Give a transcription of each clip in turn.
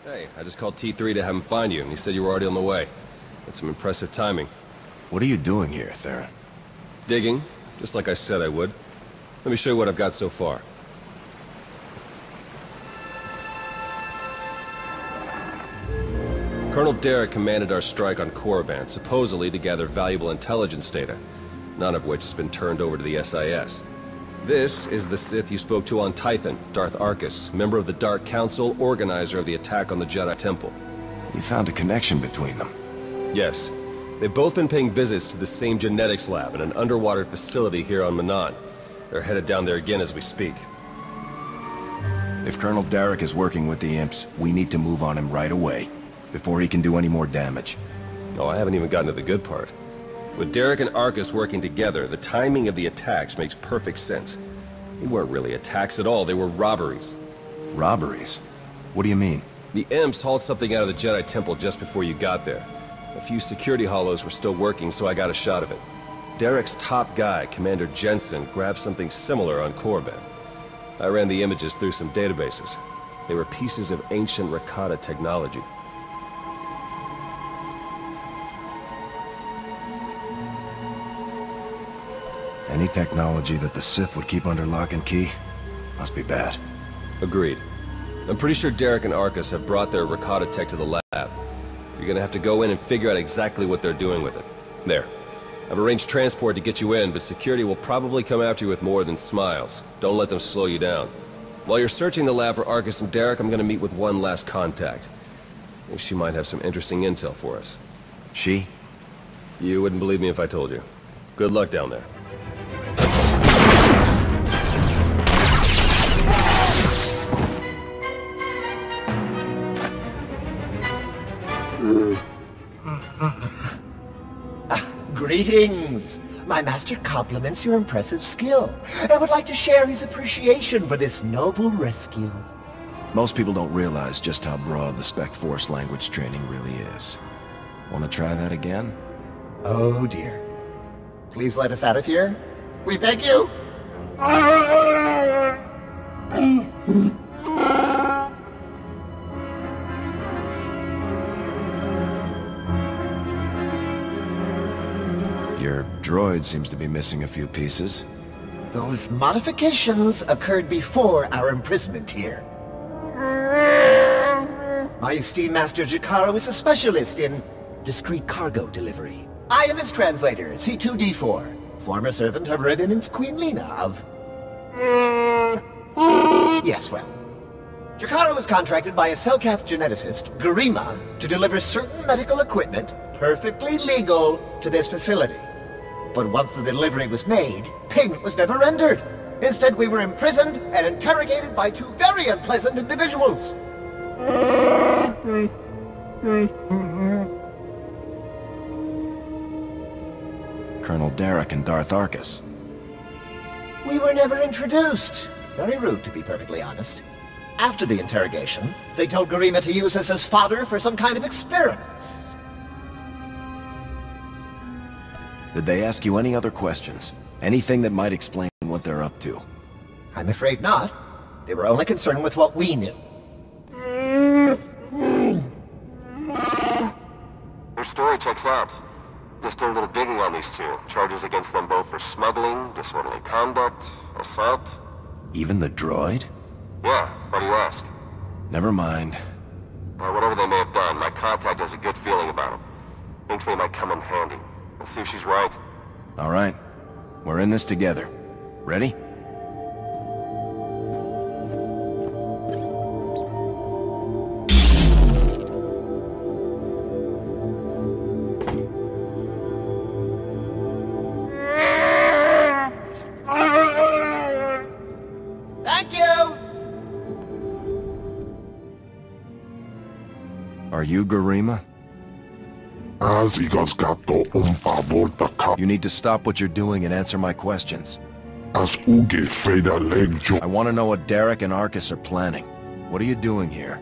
Hey, I just called T3 to have him find you, and he said you were already on the way. That's some impressive timing. What are you doing here, Theron? Digging, just like I said I would. Let me show you what I've got so far. Colonel Derek commanded our strike on Korriban, supposedly to gather valuable intelligence data, none of which has been turned over to the SIS. This is the Sith you spoke to on Tython, Darth Arcus, member of the Dark Council, organizer of the attack on the Jedi Temple. You found a connection between them? Yes. They've both been paying visits to the same genetics lab in an underwater facility here on Manaan. They're headed down there again as we speak. If Colonel Derek is working with the imps, we need to move on him right away, before he can do any more damage. Oh, I haven't even gotten to the good part. With Derek and Arcus working together, the timing of the attacks makes perfect sense. They weren't really attacks at all, they were robberies. Robberies? What do you mean? The imps hauled something out of the Jedi Temple just before you got there. A few security hollows were still working, so I got a shot of it. Derek's top guy, Commander Jensen, grabbed something similar on Korriban. I ran the images through some databases. They were pieces of ancient Rakata technology. Any technology that the Sith would keep under lock and key must be bad. Agreed. I'm pretty sure Derek and Arcus have brought their Rakata tech to the lab. You're gonna have to go in and figure out exactly what they're doing with it. There. I've arranged transport to get you in, but security will probably come after you with more than smiles. Don't let them slow you down. While you're searching the lab for Arcus and Derek, I'm gonna meet with one last contact. I think she might have some interesting intel for us. She? You wouldn't believe me if I told you. Good luck down there. Greetings! My master compliments your impressive skill, and would like to share his appreciation for this noble rescue. Most people don't realize just how broad the Spec Force language training really is. Want to try that again? Oh dear. Please let us out of here. We beg you! Your droid seems to be missing a few pieces. Those modifications occurred before our imprisonment here. My esteemed Master Jakaro is a specialist in discreet cargo delivery. I am his translator, C2D4, former servant of Rebin's Queen Lena of... Yes, well. Jakaro was contracted by a Selkath geneticist, Garima, to deliver certain medical equipment, perfectly legal, to this facility. But once the delivery was made, payment was never rendered. Instead, we were imprisoned and interrogated by two very unpleasant individuals. Colonel Derek and Darth Arcus. We were never introduced. Very rude, to be perfectly honest. After the interrogation, they told Garima to use us as fodder for some kind of experiments. Did they ask you any other questions? Anything that might explain what they're up to? I'm afraid not. They were only concerned with what we knew. Their story checks out. Just did a little digging on these two. Charges against them both for smuggling, disorderly conduct, assault. Even the droid? Yeah, why do you ask? Never mind. Well, whatever they may have done, my contact has a good feeling about them. Thinks they might come in handy. Let's see if she's right. All right. We're in this together. Ready? Thank you! Are you Garima? You need to stop what you're doing and answer my questions. I want to know what Derek and Arcus are planning. What are you doing here?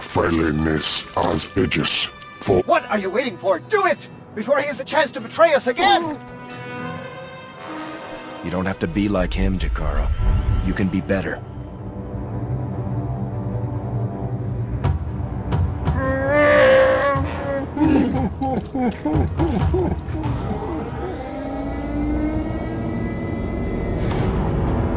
friendliness as edges for... What are you waiting for? Do it! Before he has a chance to betray us again! You don't have to be like him, Jakaro. You can be better.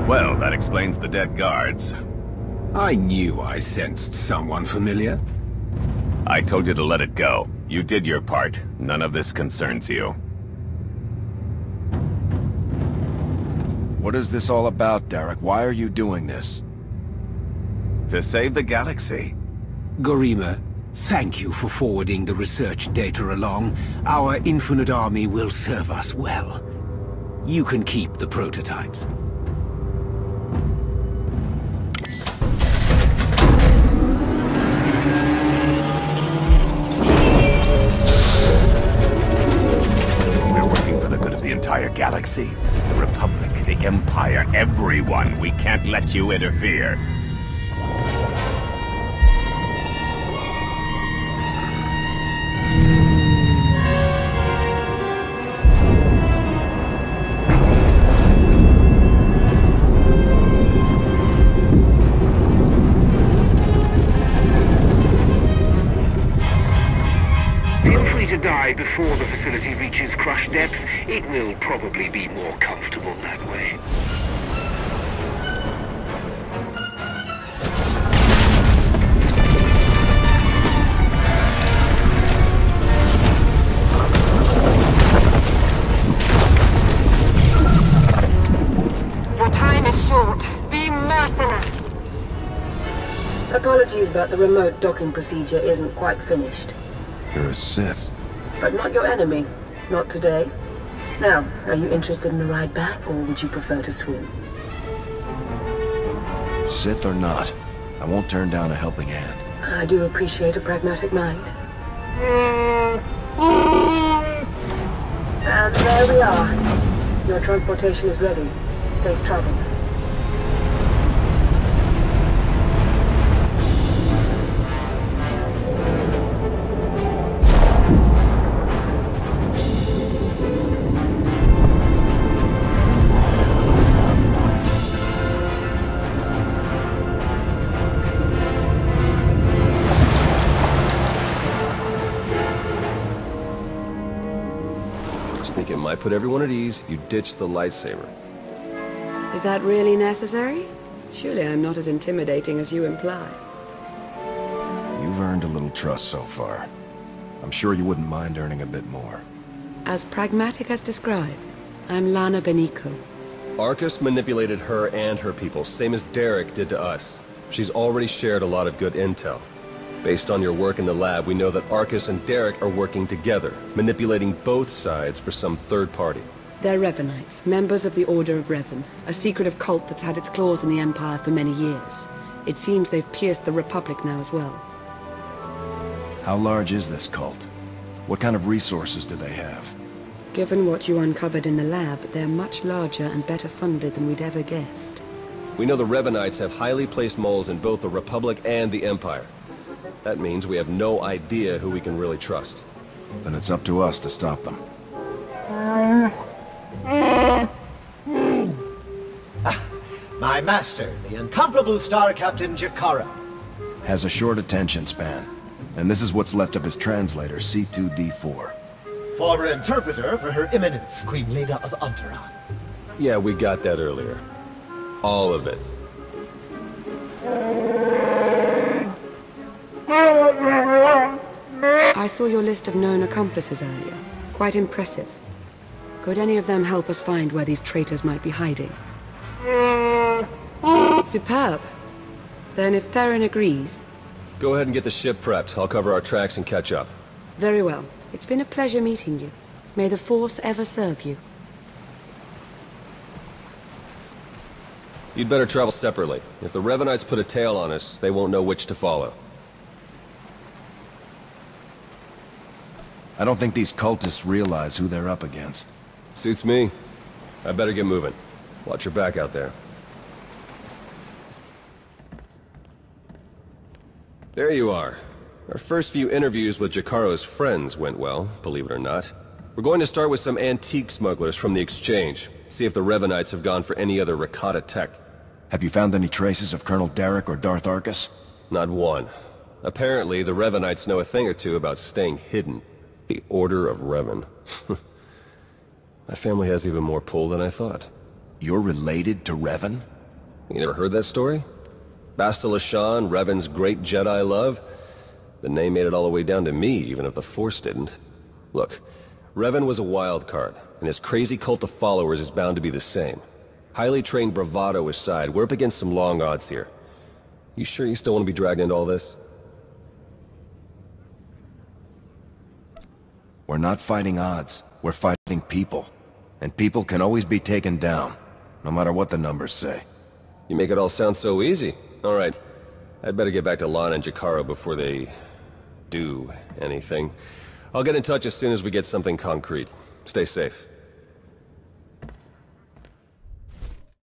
Well, that explains the dead guards. I knew I sensed someone familiar. I told you to let it go. You did your part. None of this concerns you. What is this all about, Derek? Why are you doing this? To save the galaxy. Garima, thank you for forwarding the research data along. Our infinite army will serve us well. You can keep the prototypes. We're working for the good of the entire galaxy. The Republic, the Empire, everyone. We can't let you interfere. Feel free to die before the facility reaches crush depth. It will probably be more comfortable that way. Your time is short. Be merciless. Apologies, but the remote docking procedure isn't quite finished. You're a Sith. But not your enemy. Not today. Now, are you interested in a ride back, or would you prefer to swim? Sith or not, I won't turn down a helping hand. I do appreciate a pragmatic mind. And there we are. Your transportation is ready. Safe travels. Just think it might put everyone at ease if you ditch the lightsaber. Is that really necessary? Surely I'm not as intimidating as you imply. You've earned a little trust so far. I'm sure you wouldn't mind earning a bit more. As pragmatic as described, I'm Lana Beniko. Arcus manipulated her and her people, same as Derek did to us. She's already shared a lot of good intel. Based on your work in the lab, we know that Arcus and Derek are working together, manipulating both sides for some third party. They're Revenites, members of the Order of Revan, a secretive cult that's had its claws in the Empire for many years. It seems they've pierced the Republic now as well. How large is this cult? What kind of resources do they have? Given what you uncovered in the lab, they're much larger and better funded than we'd ever guessed. We know the Revenites have highly placed moles in both the Republic and the Empire. That means we have no idea who we can really trust. Then it's up to us to stop them. My master, the incomparable Star Captain Jakaro. Has a short attention span. And this is what's left of his translator, C2D4. Former interpreter for Her Eminence, Queen Leda of Unteron. Yeah, we got that earlier. All of it. I saw your list of known accomplices earlier. Quite impressive. Could any of them help us find where these traitors might be hiding? Superb. Then if Theron agrees... Go ahead and get the ship prepped. I'll cover our tracks and catch up. Very well. It's been a pleasure meeting you. May the Force ever serve you. You'd better travel separately. If the Revenites put a tail on us, they won't know which to follow. I don't think these cultists realize who they're up against. Suits me. I better get moving. Watch your back out there. There you are. Our first few interviews with Jakaro's friends went well, believe it or not. We're going to start with some antique smugglers from the exchange. See if the Revenites have gone for any other Rakata tech. Have you found any traces of Colonel Derek or Darth Arcus? Not one. Apparently, the Revenites know a thing or two about staying hidden. The Order of Revan. My family has even more pull than I thought. You're related to Revan? You never heard that story? Bastila Shan, Revan's great Jedi love? The name made it all the way down to me, even if the Force didn't. Look, Revan was a wild card, and his crazy cult of followers is bound to be the same. Highly trained bravado aside, we're up against some long odds here. You sure you still want to be dragged into all this? We're not fighting odds. We're fighting people. And people can always be taken down, no matter what the numbers say. You make it all sound so easy. All right. I'd better get back to Lana and Jakaro before they do anything. I'll get in touch as soon as we get something concrete. Stay safe.